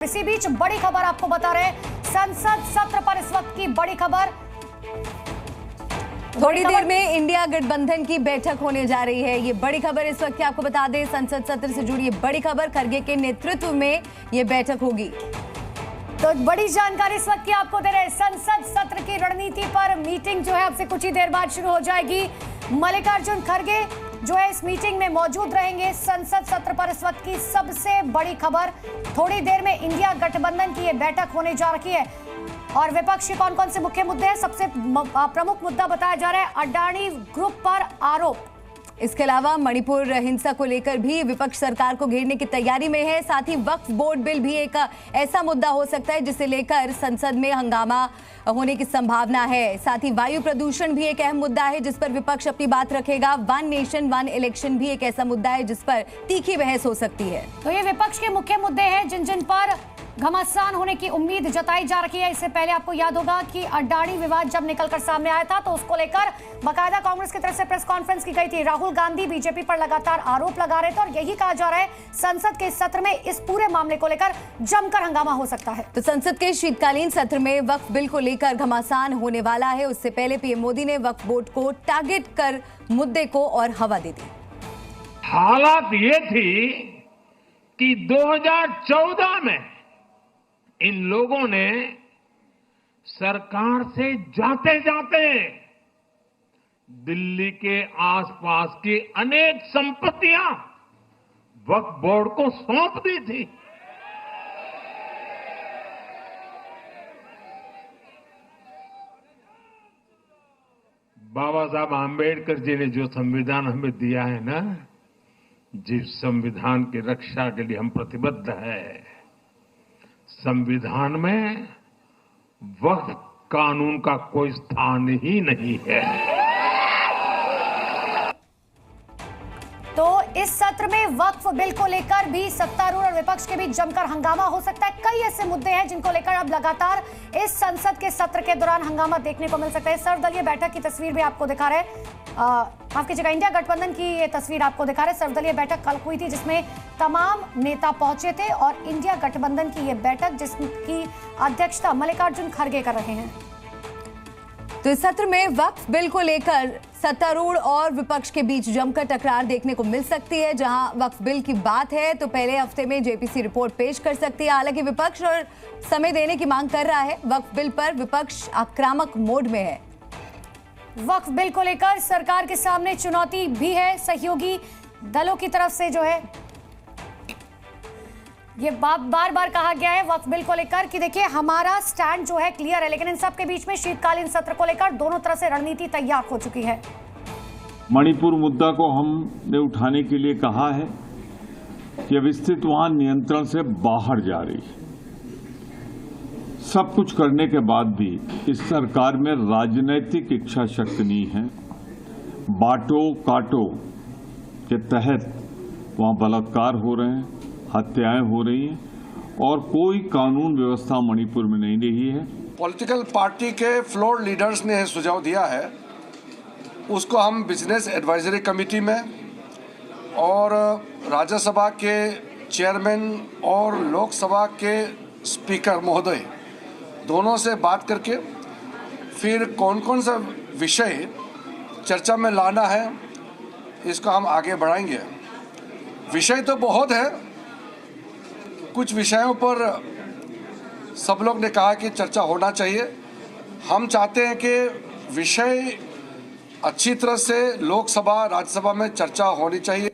इसी बीच बड़ी खबर आपको बता रहे हैं, संसद सत्र पर इस वक्त की बड़ी खबर। थोड़ी देर में इंडिया गठबंधन की बैठक होने जा रही है। ये बड़ी खबर इस वक्त की आपको बता दें, संसद सत्र से जुड़ी ये बड़ी खबर, खरगे के नेतृत्व में ये बैठक होगी। तो बड़ी जानकारी इस वक्त की आपको दे रहे हैं, संसद सत्र की रणनीति पर मीटिंग जो है अब से कुछ ही देर बाद शुरू हो जाएगी। मल्लिकार्जुन खरगे जो है इस मीटिंग में मौजूद रहेंगे। संसद सत्र पर इस वक्त की सबसे बड़ी खबर, थोड़ी देर में इंडिया गठबंधन की ये बैठक होने जा रही है। और विपक्ष के कौन कौन से मुख्य मुद्दे हैं? सबसे प्रमुख मुद्दा बताया जा रहा है अडानी ग्रुप पर आरोप। इसके अलावा मणिपुर हिंसा को लेकर भी विपक्ष सरकार को घेरने की तैयारी में है। साथ ही वक्फ बोर्ड बिल भी एक ऐसा मुद्दा हो सकता है जिसे लेकर संसद में हंगामा होने की संभावना है। साथ ही वायु प्रदूषण भी एक अहम मुद्दा है जिस पर विपक्ष अपनी बात रखेगा। वन नेशन वन इलेक्शन भी एक ऐसा मुद्दा है जिस पर तीखी बहस हो सकती है। तो ये विपक्ष के मुख्य मुद्दे हैं जिन जिन पर घमासान होने की उम्मीद जताई जा रही है। इससे पहले आपको याद होगा कि अडानी विवाद जब निकलकर सामने आया था तो उसको लेकर बाकायदा कांग्रेस की तरफ से प्रेस कॉन्फ्रेंस की गई थी। राहुल गांधी बीजेपी पर लगातार आरोप लगा रहे थे और यही कहा जा रहा है संसद के सत्र में इस पूरे मामले को लेकर जमकर हंगामा हो सकता है। तो संसद के शीतकालीन सत्र में वक्फ बिल को लेकर घमासान होने वाला है। उससे पहले पीएम मोदी ने वक्फ बोर्ड को टारगेट कर मुद्दे को और हवा दे दी। हालात ये थी कि 2014 में इन लोगों ने सरकार से जाते जाते दिल्ली के आसपास की अनेक संपत्तियां वक्फ बोर्ड को सौंप दी थी। बाबा साहब आंबेडकर जी ने जो संविधान हमें दिया है ना, जिस संविधान की रक्षा के लिए हम प्रतिबद्ध है, संविधान में वक्फ कानून का कोई स्थान ही नहीं है। तो इस सत्र में वक्फ बिल को लेकर भी सत्तारूढ़ और विपक्ष के बीच जमकर हंगामा हो सकता है। कई ऐसे मुद्दे हैं जिनको लेकर अब लगातार इस संसद के सत्र के दौरान हंगामा देखने को मिल सकता है। सर्वदलीय बैठक की तस्वीर भी आपको दिखा रहे हैं, आपकी जगह इंडिया गठबंधन की ये तस्वीर आपको दिखा रहे हैं। सर्वदलीय बैठक कल हुई थी जिसमें तमाम नेता पहुंचे थे और इंडिया गठबंधन की ये बैठक जिसकी अध्यक्षता मल्लिकार्जुन खरगे कर रहे हैं। तो इस सत्र में वक्फ बिल को लेकर सत्तारूढ़ और विपक्ष के बीच जमकर टकरार देखने को मिल सकती है। जहां वक्फ बिल की बात है तो पहले हफ्ते में जेपीसी रिपोर्ट पेश कर सकती है। हालांकि विपक्ष और समय देने की मांग कर रहा है। वक्फ बिल पर विपक्ष आक्रामक मोड में है। वक्फ बिल को लेकर सरकार के सामने चुनौती भी है। सहयोगी दलों की तरफ से जो है ये बार बार कहा गया है वक्फ बिल को लेकर कि देखिए हमारा स्टैंड जो है क्लियर है, लेकिन इन सब के बीच में शीतकालीन सत्र को लेकर दोनों तरफ से रणनीति तैयार हो चुकी है। मणिपुर मुद्दा को हमने उठाने के लिए कहा है कि अब स्थिति वहां नियंत्रण से बाहर जा रही है। सब कुछ करने के बाद भी इस सरकार में राजनीतिक इच्छा शक्ति नहीं है। बांटो काटो के तहत वहां बलात्कार हो रहे हैं, हत्याएं हो रही हैं और कोई कानून व्यवस्था मणिपुर में नहीं रही है। पॉलिटिकल पार्टी के फ्लोर लीडर्स ने सुझाव दिया है, उसको हम बिजनेस एडवाइजरी कमेटी में और राज्यसभा के चेयरमैन और लोकसभा के स्पीकर महोदय दोनों से बात करके फिर कौन कौन सा विषय चर्चा में लाना है इसको हम आगे बढ़ाएंगे। विषय तो बहुत है, कुछ विषयों पर सब लोग ने कहा कि चर्चा होना चाहिए। हम चाहते हैं कि विषय अच्छी तरह से लोकसभा राज्यसभा में चर्चा होनी चाहिए।